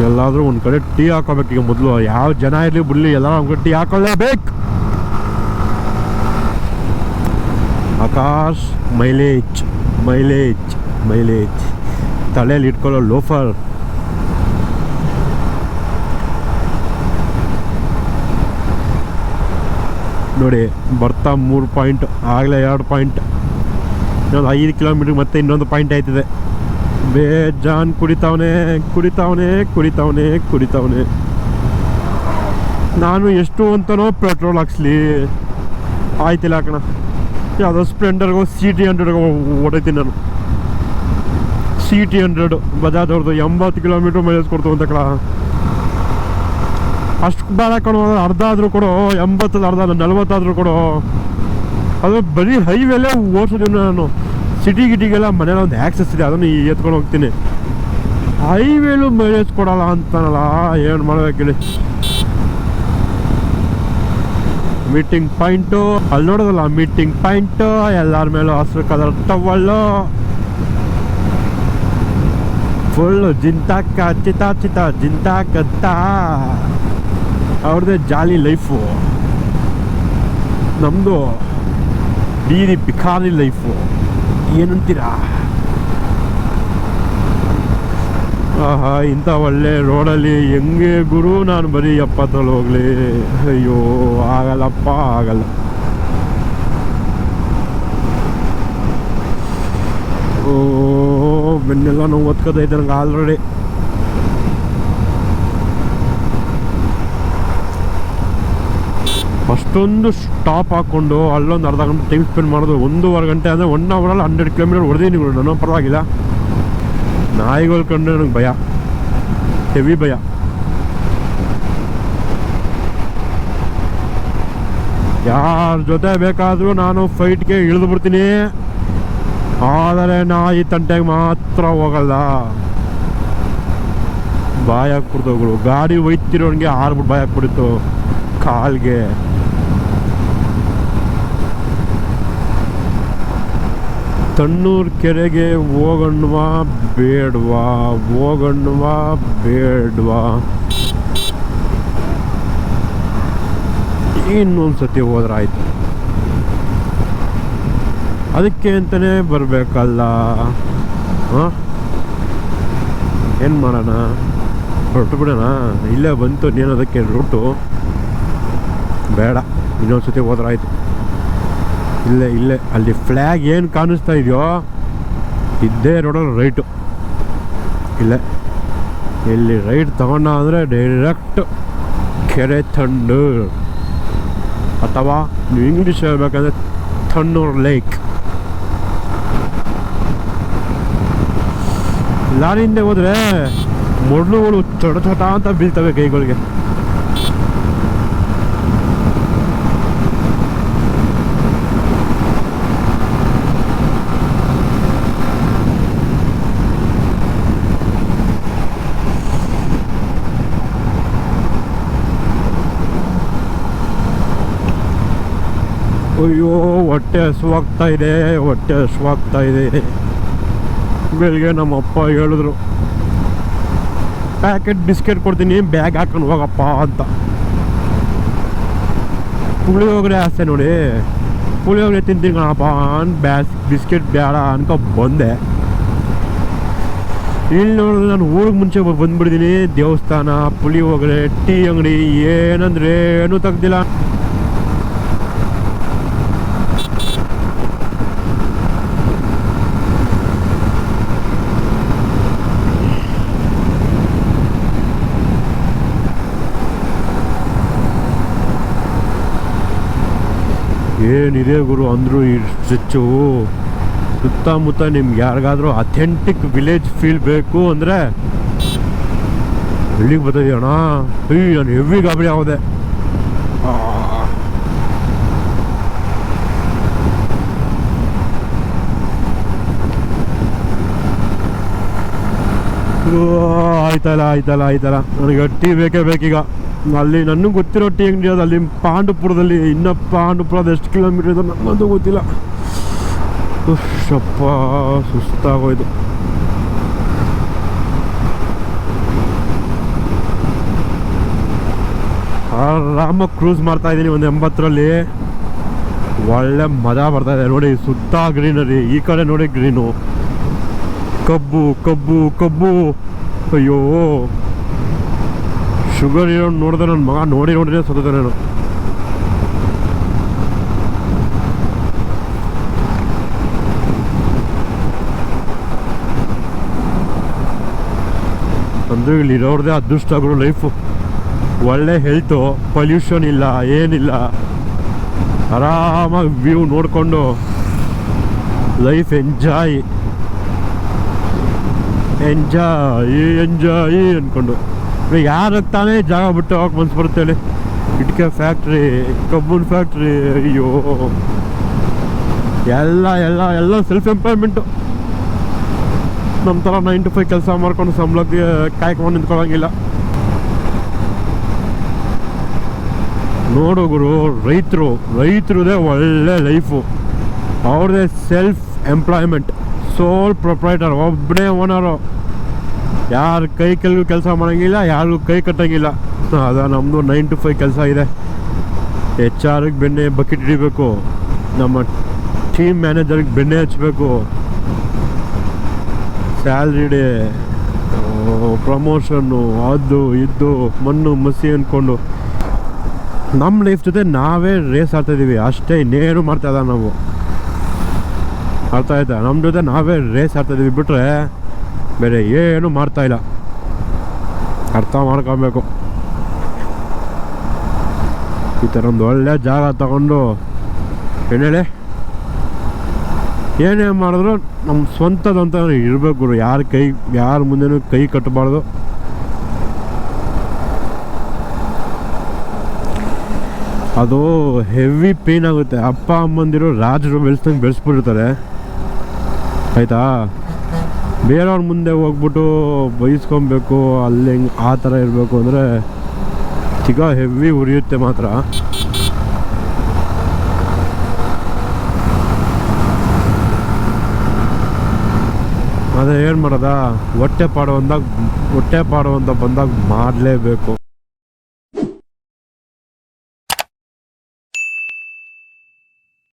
ಎಲ್ಲಾದರೂ ಒಂದು ಕಡೆ ಟೀ ಹಾಕೋಬೇಕು. ಈಗ ಮೊದಲು ಯಾವ ಜನ ಇರಲಿ ಬಿಡಲಿ ಎಲ್ಲ ಒಂದು ಕಡೆ ಟೀ ಹಾಕೊಳ್ಳೇಬೇಕು. ಆಕಾಶ್ ಮೈಲೇಜ್ ಮೈಲೇಜ್ ಮೈಲೇಜ್ ತಲೆಯಲ್ಲಿ ಇಟ್ಕೊಳ್ಳೋ ಲೋಫರ್. ನೋಡಿ ಬರ್ತಾ 3 ಪಾಯಿಂಟ್, ಆಗಲೇ 2 ಪಾಯಿಂಟ್, ಇನ್ನೊಂದು 5 ಕಿಲೋಮೀಟ್ರಿಗೆ ಮತ್ತೆ ಇನ್ನೊಂದು ಪಾಯಿಂಟ್ ಆಯ್ತದೆ. ಬೇಜಾನ್ ಕುಡಿತಾವನೆ ಕುಡಿತಾವನೆ ಕುಡಿತಾವನೆ ಕುಡಿತಾವನೆ. ನಾನು ಎಷ್ಟು ಅಂತನೋ ಪೆಟ್ರೋಲ್ ಹಾಕ್ಸ್ಲಿ ಆಯ್ತಿಲ್ಲ ಕಣ. ಯಾವುದೋ ಸ್ಪ್ಲೆಂಡರ್ಗೋ CT100 ಹೊಡೈತೀನಿ ನಾನು. CT100 ಬಜಾಜ್ ಅವ್ರದ್ದು 80 ಕಿಲೋಮೀಟ್ರ್ ಮೈಲೇಜ್ ಕೊಡ್ತು ಅಂತ ಕಣ. ಅಷ್ಟು ಬೇಡ ಕಣೋ, ಅರ್ಧ ಆದರೂ ಕೊಡು, 80 ಅರ್ಧ 40 ಆದರೂ ಕೊಡು. ಅದು ಬರೀ ಹೈವೇಲೇ ಓಡಿಸೋದಿಲ್ಲ ನಾನು. ಸಿಟಿ ಗಿಟಿಗೆಲ್ಲ ಮನೇಲಿ ಒಂದು ಆ್ಯಕ್ಸಸ್ ಇದೆ, ಅದನ್ನು ಎತ್ಕೊಂಡು ಹೋಗ್ತೀನಿ. ಹೈವೇಲು ಮೈಲೇಜ್ ಕೊಡಲ್ಲ ಅಂತಾನಲ್ಲ, ಏನು ಮಾಡ್ಬೇಕಿಲ್ಲ. ಮೀಟಿಂಗ್ ಪಾಯಿಂಟು ಅಲ್ಲಿ ನೋಡೋದಲ್ಲ, ಮೀಟಿಂಗ್ ಪಾಯಿಂಟು ಎಲ್ಲರ ಮೇಲೂ ಹಸಿರು ಕಲರ್ ಟವಲ್ಲು, ಫುಲ್ಲು ಜಿಂತಾಕ ಚಿತಾ ಚಿತಾ ಜಿಂತಾಕತ್ತ. ಅವ್ರದ್ದೇ ಜಾಲಿ ಲೈಫು, ನಮ್ಮದು ಬೀದಿ ಭಿಕಾರಿ ಲೈಫು. ಏನಂತೀರಾ? ಆಹಾ, ಇಂಥ ಒಳ್ಳೆ ರೋಡಲ್ಲಿ ಹೆಂಗೆ ಗುರು ನಾನು ಬರೀ 70 ಹೋಗ್ಲಿ? ಅಯ್ಯೋ ಆಗಲ್ಲಪ್ಪ, ಆಗಲ್ಲ. ಓ ಬೆನ್ನೆಲ್ಲ ನೋವು ಒತ್ಕೋದೈತೆ ನಂಗೆ ಆಲ್ರೆಡಿ. ಅಷ್ಟೊಂದು ಸ್ಟಾಪ್ ಹಾಕ್ಕೊಂಡು ಅಲ್ಲೊಂದು ಅರ್ಧ ಗಂಟೆ ಟೈಮ್ ಸ್ಪೆಂಡ್ ಮಾಡೋದು, 1.5 ಗಂಟೆ ಅಂದರೆ 1 ಅವರಲ್ಲಿ 100 ಕಿಲೋಮೀಟರ್ ಹೊಡೆದೀನಿ ನಾನು. ಪರವಾಗಿಲ್ಲ. ನಾಯಿಗಳು ಕಂಡ್ರೆ ನನಗೆ ಭಯ, ಹೆವಿ ಭಯ. ಯಾರ ಜೊತೆ ಬೇಕಾದರೂ ನಾನು ಫೈಟ್ಗೆ ಇಳಿದು ಬಿಡ್ತೀನಿ, ಆದರೆ ನಾಯಿ ತಂಟೆಗೆ ಮಾತ್ರ ಹೋಗಲ್ಲ. ಬಾಯಿ ಹಾಕ್ಬಿಡ್ತವುಗಳು. ಗಾಡಿ ಒಯ್ತಿರೋನಿಗೆ ಆರ್ಬಿಟ್ಟು ಬಾಯಿ ಹಾಕ್ಬಿಡಿತ್ತು ಕಾಲ್ಗೆ. ತಣ್ಣೂರು ಕೆರೆಗೆ ಹೋಗಣ್ವಾ ಬೇಡವಾ, ಹೋಗಣ್ವಾ ಬೇಡವಾ? ಇನ್ನೊಂದು ಸತಿ ಹೋದ್ರಾಯ್ತು. ಅದಕ್ಕೆ ಅಂತಲೇ ಬರಬೇಕಲ್ಲ. ಹಾಂ, ಏನು ಮಾಡೋಣ? ಹೊರಟು ಬಿಡೋಣ. ಇಲ್ಲೇ ಬಂತು ನೀನೋದಕ್ಕೆ ರೂಟು. ಬೇಡ, ಇನ್ನೊಂದು ಸತಿ ಹೋದ್ರಾಯ್ತು. ಇಲ್ಲೇ ಇಲ್ಲೇ ಅಲ್ಲಿ ಫ್ಲ್ಯಾಗ್ ಏನು ಕಾಣಿಸ್ತಾ ಇದೆಯೋ ಇದ್ದೇ ರೋಡಲ್ಲಿ ರೈಟು. ಇಲ್ಲೇ ಇಲ್ಲಿ ರೈಟ್ ತಗೊಂಡ ಅಂದರೆ ಡೈರೆಕ್ಟ್ ಕೆರೆ ತಣ್ಣೂರು, ಅಥವಾ ನೀವು ಇಂಗ್ಲೀಷ್ ಹೇಳ್ಬೇಕಂದ್ರೆ ತಣ್ಣೂರು ಲೇಕ್. ಲಾರಿಯಿಂದ ಹೋದರೆ ಮೊಡ್ಲುಗಳು ಚೊಟ ಚೊಟ ಅಂತ ಬೀಳ್ತವೆ ಕೈಗಳಿಗೆ. ಅಯ್ಯೋ ಹೊಟ್ಟೆ ಹಸುವಾಗ್ತಾ ಇದೆ, ಹೊಟ್ಟೆ ಹಸುವಾಗ್ತಾ ಇದೆ. ಬೆಳಿಗ್ಗೆ ನಮ್ಮಪ್ಪ ಹೇಳಿದ್ರು, ಪ್ಯಾಕೆಟ್ ಬಿಸ್ಕೆಟ್ ಕೊಡ್ತೀನಿ, ಬ್ಯಾಗ್ ಹಾಕೊಂಡು ಹೋಗಪ್ಪ ಅಂತ. ಪುಳಿಯೋಗರೆ ಆಸೆ ನೋಡಿ, ಪುಳಿಯೋಗರೆ ತಿಂತೀನಿ ಕಣಪ್ಪ ಬಿಸ್ಕೆಟ್ ಬೇಡ ಅನ್ಕೊ ಬಂದೆ. ಇಲ್ಲಿ ನೋಡಿದ್ರೆ ನಾನು ಊರಿಗೆ ಮುಂಚೆ ಬಂದ್ಬಿಡ್ತೀನಿ. ದೇವಸ್ಥಾನ, ಪುಳಿಯೋಗರೆ, ಟೀ ಅಂಗಡಿ, ಏನಂದ್ರೆ ಏನೂ ತೆಗ್ದಿಲ್ಲ. ಏನಿದೆ ಗುರು ಅಂದರು ಈ ಸ್ಟ್ರೆಚ್ಚು. ಸುತ್ತಮುತ್ತ ನಿಮ್ಗೆ ಯಾರಿಗಾದ್ರೂ ಅಥೆಂಟಿಕ್ ವಿಲೇಜ್ ಫೀಲ್ ಬೇಕು ಅಂದರೆ ಇಲ್ಲಿಗೆ ಬರ್ತಿದ್ದೀಯಣ್ಣ. ನಾನು ಹೆವಿ ಗಾಬರಿ ಆಗೋದೆ. ಆಯ್ತಲ್ಲ ನನಗೆ ಟೀ ಬೇಕೇ ಬೇಕೀಗ. ಅಲ್ಲಿ ನನಗೆ ಗೊತ್ತಿರೋ ಟೀ ಅಂಗಡಿ ಅದು ಅಲ್ಲಿ ಪಾಂಡುಪುರದಲ್ಲಿ. ಇನ್ನು ಪಾಂಡುಪುರದ ಎಷ್ಟು ಕಿಲೋಮೀಟರ್ ಇದೆ ನನ್ನದು ಗೊತ್ತಿಲ್ಲ. ಶಪ್ಪ ಸುಸ್ತಾಗೋಯ್ತು. ಆರಾಮಾಗಿ ಕ್ರೂಸ್ ಮಾಡ್ತಾ ಇದ್ದೀನಿ ಒಂದು 80ರಲ್ಲಿ. ಒಳ್ಳೆ ಮಜಾ ಬರ್ತಾ ಇದೆ ನೋಡಿ. ಸುತ್ತ ಗ್ರೀನರಿ, ಈ ಕಡೆ ನೋಡಿ ಗ್ರೀನು, ಕಬ್ಬು ಕಬ್ಬು ಕಬ್ಬು. ಅಯ್ಯೋ, ಶುಗರ್ ಇರೋ ನೋಡಿದ್ರೆ ನನ್ನ ಮಗ ನೋಡಿನೇ ಸತ್ತದ ನಾನು. ಅಂದರೆ ಇಲ್ಲಿರೋರ್ದೇ ಅದೃಷ್ಟ ಗುರು ಲೈಫು. ಒಳ್ಳೆ ಹೆಲ್ತು, ಪೊಲ್ಯೂಷನ್ ಇಲ್ಲ, ಏನಿಲ್ಲ, ಆರಾಮಾಗಿ ವ್ಯೂ ನೋಡಿಕೊಂಡು ಲೈಫ್ ಎಂಜಾಯ್ ಅಂದ್ಕೊಂಡು. ಯಾರಿಗೆ ತಾನೇ ಜಾಗ ಬಿಟ್ಟು ಹೋಗಕ್ಕೆ ಮನ್ಸು ಬರುತ್ತೆ ಹೇಳಿ? ಇಟ್ಕೆ ಫ್ಯಾಕ್ಟ್ರಿ, ಕಬ್ಬಿನ ಫ್ಯಾಕ್ಟ್ರಿ, ಅಯ್ಯೋ ಎಲ್ಲ ಸೆಲ್ಫ್ ಎಂಪ್ಲಾಯ್ಮೆಂಟು. ನಮ್ಮ ಥರ 9 to 5 ಕೆಲಸ ಮಾಡ್ಕೊಂಡು ಸಂಬಳಕ್ಕೆ ಕಾಯ್ಕೊಂಡು ನಿಂತ್ಕೊಳ್ಳೋಂಗಿಲ್ಲ. ನೋಡು ಗುರು, ರೈತರದೇ ಒಳ್ಳೆ ಲೈಫು. ಅವ್ರದ್ದೇ ಸೆಲ್ಫ್ ಎಂಪ್ಲಾಯ್ಮೆಂಟ್, ಸೋಲ್ ಪ್ರೊಪ್ರೈಟರ್, ಒಬ್ಬನೇ ಓನರು. ಯಾರು ಕೈ ಕೆಲಸ ಮಾಡೋಂಗಿಲ್ಲ, ಯಾರಿಗೂ ಕೈ ಕಟ್ಟೋಂಗಿಲ್ಲ. ಅದ ನಮ್ಮದು 9 to 5 ಕೆಲಸ ಇದೆ. HR-ಗೆ ಬೆಣ್ಣೆ ಬಕೆಟ್ ಹಿಡಿಬೇಕು, ನಮ್ಮ ಟೀಮ್ ಮ್ಯಾನೇಜರ್ಗೆ ಬೆಣ್ಣೆ ಹಚ್ಚಬೇಕು, ಸ್ಯಾಲ್ರಿ ಡೇ, ಪ್ರಮೋಷನ್ನು, ಅದು ಇದು ಮಣ್ಣು ಮಸಿ ಅಂದ್ಕೊಂಡು ನಮ್ಮ ಲೈಫ್ ಜೊತೆ ನಾವೇ ರೇಸ್ ಆಡ್ತಾಯಿದ್ದೀವಿ ಅಷ್ಟೇ. ಇನ್ನೇನು ಮಾಡ್ತಾಯಿದ್ದ ನಾವು, ಅರ್ಥ ಆಯ್ತಾ? ನಮ್ಮ ಜೊತೆ ನಾವೇ ರೇಸ್ ಆಡ್ತಾಯಿದ್ದೀವಿ ಬಿಟ್ಟರೆ ಬೇರೆ ಏನು ಮಾಡ್ತಾಯಿಲ್ಲ. ಅರ್ಥ ಮಾಡ್ಕೊಬೇಕು. ಈ ಥರ ಒಂದು ಒಳ್ಳೆ ಜಾಗ ತಗೊಂಡು ಏನೇಳೆ ಏನೇ ಮಾಡಿದ್ರು ನಮ್ಮ ಸ್ವಂತದಂತ ಇರಬೇಕು ಗುರು. ಯಾರ ಮುಂದೆನೂ ಕೈ ಕಟ್ಟಬಾರ್ದು. ಅದು ಹೆವಿ ಪೇನ್ ಆಗುತ್ತೆ. ಅಪ್ಪ ಅಮ್ಮಂದಿರು ರಾಜರು ಬೆಳೆಸ್ಬಿಟ್ಟಿರ್ತಾರೆ ಆಯಿತಾ. ಬೇರೆಯವ್ರ ಮುಂದೆ ಹೋಗ್ಬಿಟ್ಟು ಬಯಸ್ಕೊಬೇಕು, ಅಲ್ಲಿ ಹೆಂಗೆ ಆ ಥರ ಇರಬೇಕು ಅಂದರೆ ಚಿಕ್ಕ ಹೆವಿ ಉರಿಯುತ್ತೆ ಮಾತ್ರ. ಅದೇ ಏನು ಮಾಡೋದ, ಹೊಟ್ಟೆ ಪಾಡು ಬಂದಾಗ ಬಂದಾಗ ಮಾಡಲೇಬೇಕು.